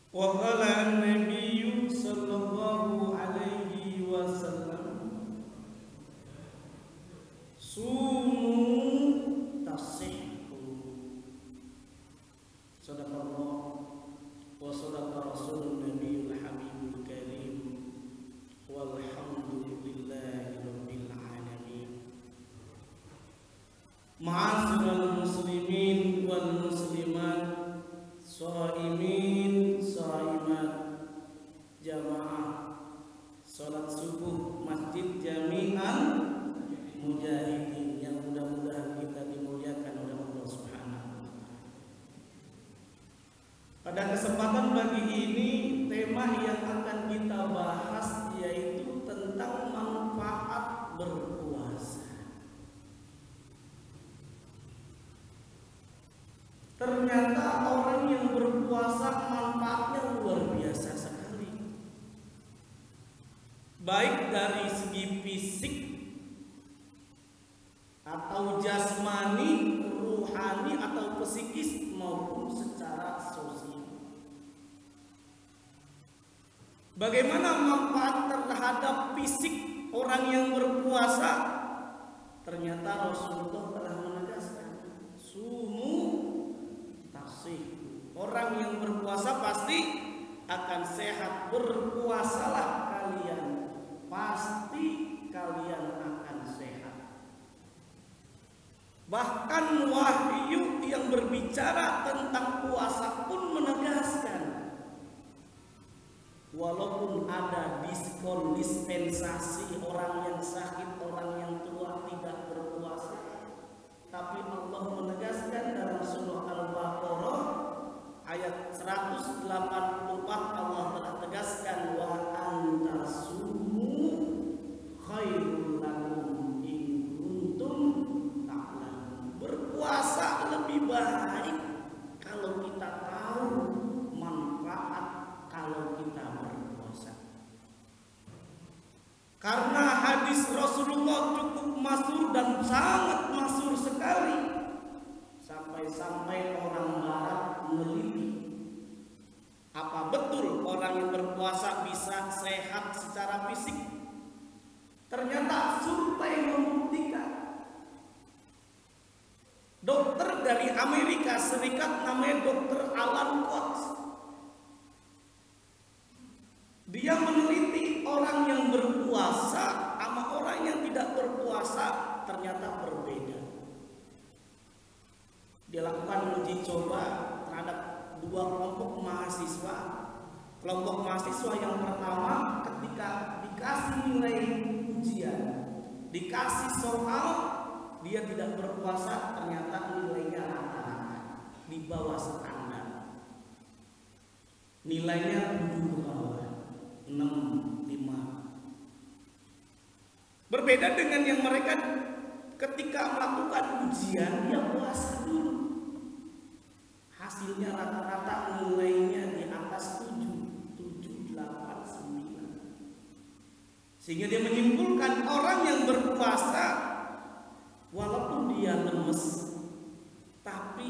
Wa qala an-nabiy sallallahu alaihi wasallam sumu tasihhu. Sadaqallah wa sadaqa rasulun nabiyul habibul karim walhamdulillahi rabbil alamin. Ma'asyiral muslimin wal muslimat, shaimin shaimat, jamaah salat subuh Masjid Jami'an Mujahidin yang mudah-mudahan kita dimuliakan oleh Allah Subhanahu wa taala. Pada kesempatan pagi ini tema yang akan kita bahas yaitu tentang manfaat berpuasa. Ternyata orang yang berpuasa manfaatnya luar biasa sekali. Baik dari segi fisik atau jasmani, ruhani atau psikis maupun secara sosial. Bagaimana manfaat terhadap fisik orang yang berpuasa? Ternyata Rasulullah telah menegaskan sumu. Orang yang berpuasa pasti akan sehat. Berpuasalah kalian, pasti kalian akan sehat. Bahkan wahyu yang berbicara tentang puasa pun menegaskan, walaupun ada diskon dispensasi orang yang sakit, orang yang tua tidak berpuasa, tapi Allah menegaskan dalam surah Al-Baqarah ayat 184 Allah telah tegaskan wa antasumu khairul lakum in kuntum ta'lamun. Berpuasa lebih baik kalau kita tahu manfaat kalau kita berpuasa. Karena hadis Rasulullah cukup masyhur dan sangat masyhur sekali, sampai-sampai orang barat meneliti apa betul orang yang berpuasa bisa sehat secara fisik. Ternyata survei membuktikan. Dokter dari Amerika Serikat namanya Dr. Alan Watts, dia meneliti orang yang berpuasa sama orang yang tidak berpuasa ternyata berbeda. Dia lakukan uji coba terhadap dua kelompok mahasiswa. Kelompok mahasiswa yang pertama ketika dikasih nilai ujian, dikasih soal, dia tidak berpuasa, ternyata nilainya rata-rata di bawah standar. Nilainya 7 bawah, 6, 5. Berbeda dengan yang mereka ketika melakukan ujian dia puasa dulu. Hasilnya rata-rata nilainya di atas 7, 7, 8, 9. Sehingga dia menyimpulkan orang yang berpuasa walaupun dia lemes tapi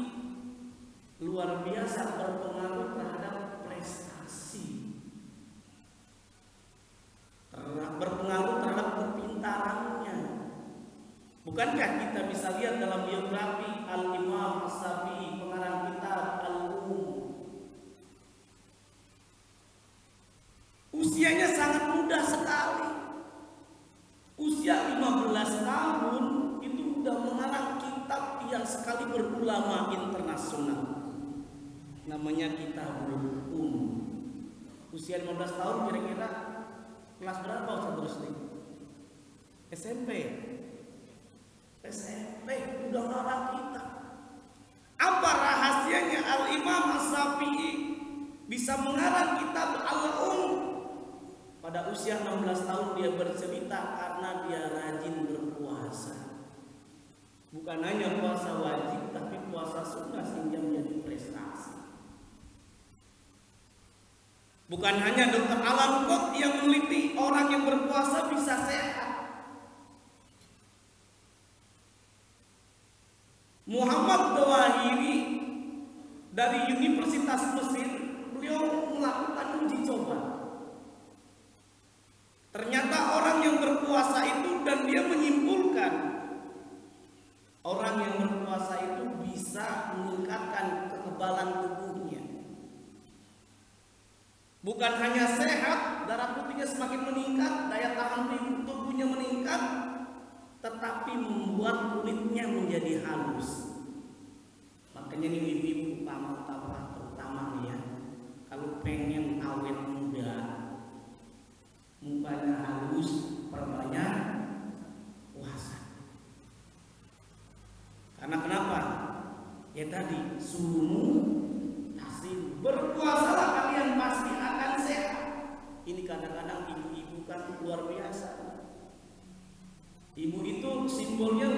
luar biasa berpengaruh terhadap prestasi, berpengaruh terhadap kepintarannya. Bukankah kita bisa lihat dalam biografi Al-Imam As-Syafi'i, pengarang kitab Al-Um, usianya sangat muda sekali. Usia 15 tahun itu sudah mengarang kitab yang sekali berulama internasional. Namanya Kitabul Um. Usia 15 tahun kira-kira kelas berapa Ustaz Rusli? SMP. SMP udah ngarang kitab. Apa rahasianya Al-Imam As-Syafi'i bisa mengarang kitab Al-Um? Pada usia 16 tahun dia bercerita karena dia rajin berpuasa. Bukan hanya puasa wajib tapi puasa sunnah sehingga menjadi prestasi. Bukan hanya Dr. Alan Watts yang meneliti orang yang berpuasa bisa sehat. Muhammad Dawahiri dari Universitas Mesir beliau melakukan uji coba. Ternyata orang yang berpuasa itu, dan dia menyimpulkan orang yang berpuasa itu bisa meningkatkan kekebalan tubuhnya. Bukan hanya sehat, darah putihnya semakin meningkat, daya tahan tubuhnya meningkat, tetapi membuat kulitnya menjadi halus. Makanya nih ibu-ibu terutama nih ya, kalau pengen awet muda, mukanya halus, perbanyak puasa. Karena kenapa? Ya tadi, sumu tasih, berpuasalah kalian pasti akan sehat. Ini kadang-kadang ibu-ibu kan luar biasa. Ibu itu simbolnya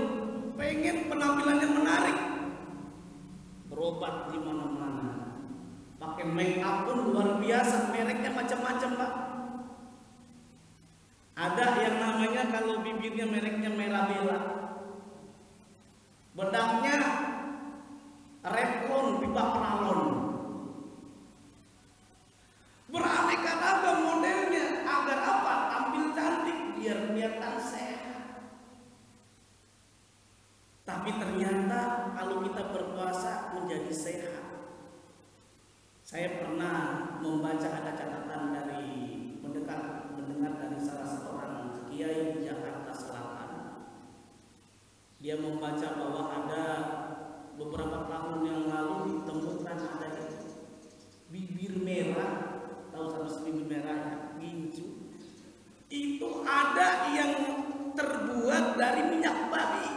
pengen penampilannya menarik, berobat di mana-mana, pakai make up pun luar biasa, mereknya macam-macam Pak. Ada yang namanya kalau bibirnya mereknya Merah Bella, bedaknya Revlon, pipa Pralon, beraneka ragam modelnya. Agar apa? Tampil cantik, biar kelihatan sehat. Tapi ternyata kalau kita berpuasa menjadi sehat. Saya pernah membaca, ada catatan dari mendengar dari salah seorang kiai di Jakarta Selatan. Dia membaca bahwa ada beberapa tahun yang lalu ditemukan ada bibir merah, tahu harus bibir merah, gincu. Itu ada yang terbuat dari minyak babi.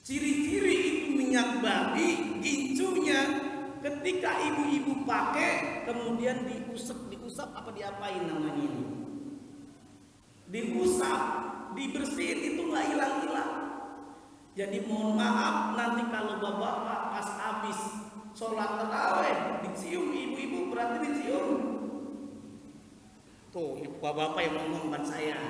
Ciri-ciri itu minyak babi, gincunya ketika ibu-ibu pakai kemudian diusap apa diapain namanya ini? Diusap, dibersihin, itu nggak hilang-hilang. Jadi mohon maaf nanti kalau bapak pas habis sholat tarawih dicium ibu-ibu, berarti dicium. Tuh bapak yang ngomong bukan saya.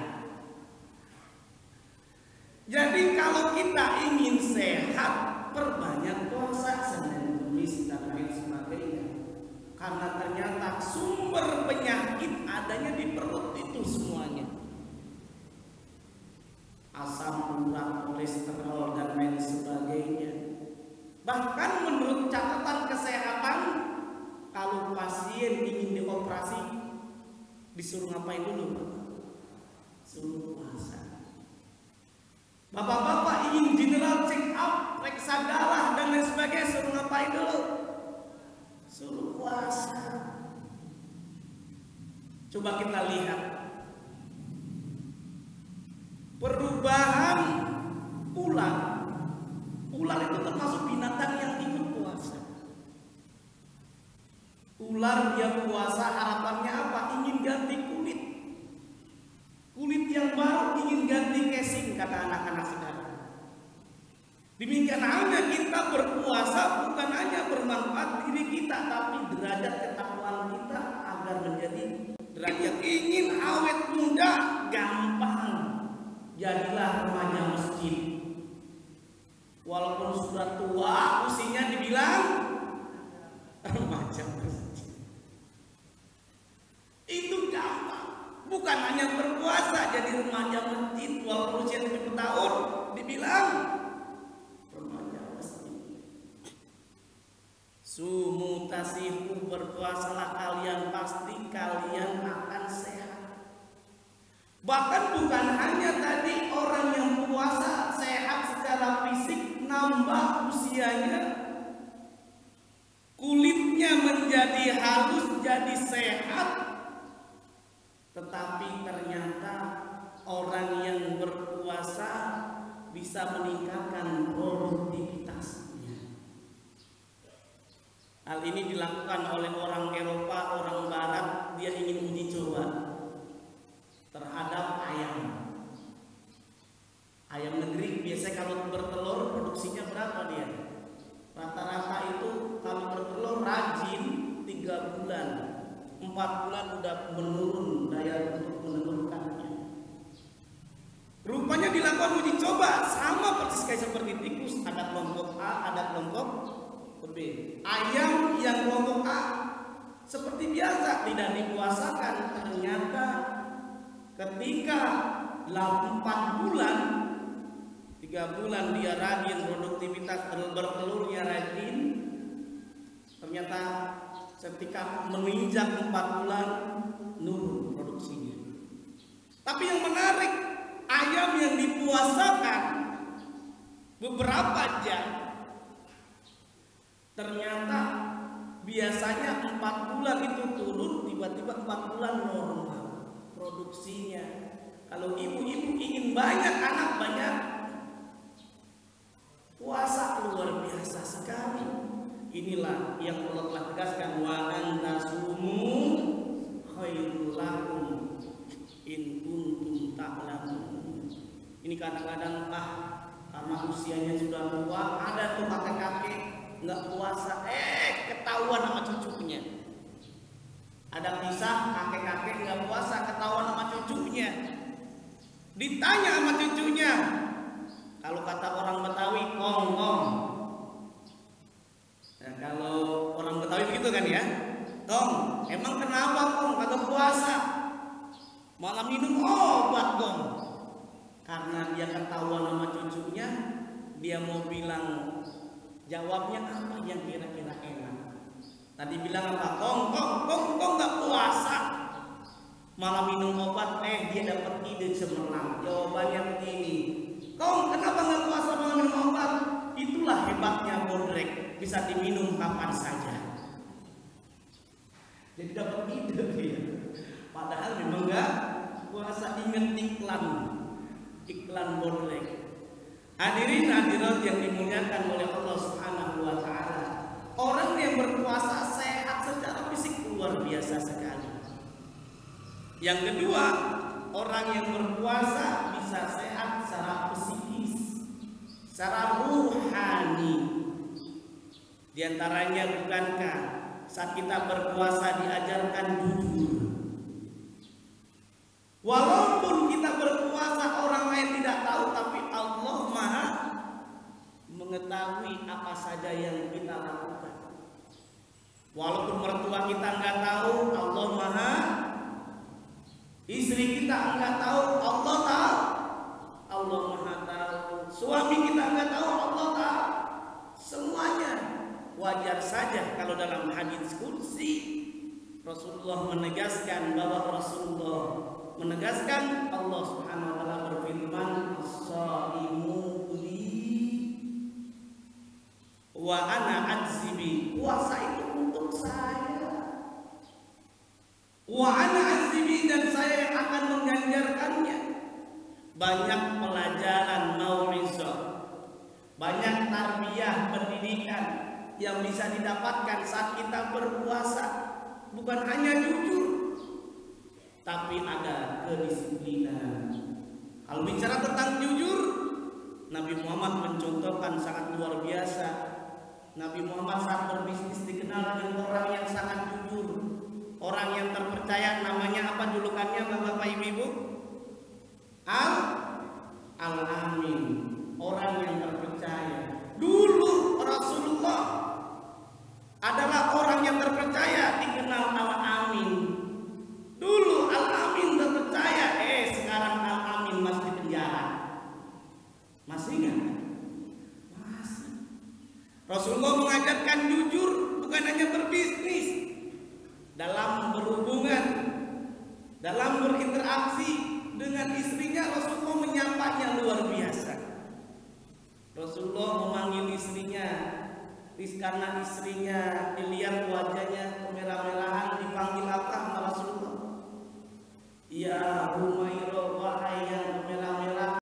Jadi kalau kita ingin sehat, perbanyak puasa Senin, Kamis dan lain sebagainya. Karena ternyata sumber penyakit adanya di perut itu semuanya. Asam urat, kolesterol dan lain sebagainya. Bahkan menurut catatan kesehatan, kalau pasien ingin dioperasi disuruh ngapain dulu Pak? Suruh puasa. Bapak-bapak ingin general check up, periksa darah dan lain sebagainya, suruh ngapain dulu? Suruh puasa. Coba kita lihat perubahan ular. Ular itu termasuk binatang yang ikut puasa. Ular dia puasa harapannya apa? Ingin ganti kulit. Kulit yang baru ingin ganti casing, kata anak-anak sekarang. Demikian halnya kita berpuasa bukan hanya bermanfaat diri kita, tapi derajat ketakwaan kita agar menjadi derajat. Ingin awet muda gampang, jadilah remaja masjid. Walaupun sudah tua, usianya dibilang remaja masjid. Itu gampang. Bukan hanya berpuasa jadi remaja masjid, walaupun usia 70 tahun dibilang remaja masjid. Sumu tasihu, berpuasalah kalian pasti kalian akan sehat. Bahkan bukan hanya tadi orang yang puasa sehat secara fisik, nambah usianya, kulitnya menjadi halus, jadi sehat. Tetapi ternyata orang yang berpuasa bisa meningkatkan produktivitasnya. Hal ini dilakukan oleh orang Eropa, orang Barat. Dia ingin uji coba terhadap ayam. Ayam negeri biasanya kalau bertelur produksinya berapa dia? Rata-rata itu kalau bertelur rajin 3 bulan. 4 bulan udah menurun daya untuk menelurkannya. Rupanya dilakukan uji coba sama persis kayak seperti tikus, ada kelompok A, ada kelompok B. Ayam yang kelompok A seperti biasa, tidak dipuasakan. Ternyata ketika 4 bulan, 3 bulan dia rajin, produktivitas bertelurnya rajin. Ternyata ketika menginjak 4 bulan nurun produksinya. Tapi yang menarik, ayam yang dipuasakan beberapa jam, ternyata biasanya 4 bulan itu turun, tiba-tiba 4 bulan normal produksinya. Kalau ibu-ibu ingin banyak anak, banyak puasa luar biasa sekali. Inilah yang Allah telah tegaskan, wa antasumu khairul lakum in kuntum ta'lamun. Ini kadang-kadang karena usianya sudah tua, ada tuh kakek-kakek nggak puasa, ketahuan sama cucunya. Ada kisah kakek-kakek nggak puasa, ketahuan sama cucunya. Ditanya sama cucunya, kalau kata orang Betawi, kong. Nah, kalau orang Betawi begitu kan ya, Kong, emang kenapa Kong kagak puasa? Malah minum obat Kong. Karena dia ketahuan sama cucunya, dia mau bilang jawabnya apa yang kira-kira enak. Tadi bilang apa? Kong nggak puasa, malah minum obat. Dia dapat ide cemerlang. Jawabannya begini, Kong kenapa nggak puasa malah minum obat? Itulah hebatnya bodrek, bisa diminum kapan saja. Jadi dapat ide dia. Padahal memang nggak puasa. Ingat iklan bodrek. Hadirin hadirat yang dimuliakan oleh Allah Subhanahu wa taala. Orang yang berpuasa sehat secara fisik luar biasa sekali. Yang kedua, orang yang berpuasa bisa sehat secara psikis, secara ruhani. Di antaranya, bukankah saat kita berpuasa diajarkan jujur? Walaupun kita berpuasa orang lain tidak tahu, tapi Allah Maha mengetahui apa saja yang kita lakukan. Walaupun mertua kita nggak tahu, Allah Maha. Istri kita nggak tahu, Allah tahu. Allah Maha tahu. Suami kita nggak tahu, Allah tahu. Semuanya wajar saja kalau dalam hadis qudsi Rasulullah menegaskan bahwa Allah Subhanahu wa taala berfirman, as-shaimu li wa ana ajzibi. Puasa itu untuk saya. Wa ana ajzibi, dan saya yang akan mengganjarkannya. Banyak pelajaran mau'izah, banyak tarbiyah pendidikan yang bisa didapatkan saat kita berpuasa. Bukan hanya jujur, tapi ada kedisiplinan. Kalau bicara tentang jujur, Nabi Muhammad mencontohkan sangat luar biasa. Nabi Muhammad saat berbisnis dikenal dengan orang yang sangat jujur, orang yang terpercaya. Namanya apa julukannya Bapak Ibu? Al-Amin, orang yang terpercaya. Dulu Rasulullah adalah orang yang terpercaya, dikenal Al-Amin. Dulu Al-Amin terpercaya, sekarang Al-Amin masih di penjara. Masih ingat? Masih. Rasulullah mengajarkan jujur, bukan hanya berbisnis, dalam berhubungan, dalam berinteraksi dengan istrinya. Rasulullah menyapanya luar biasa. Rasulullah memanggil istrinya, karena istrinya dilihat wajahnya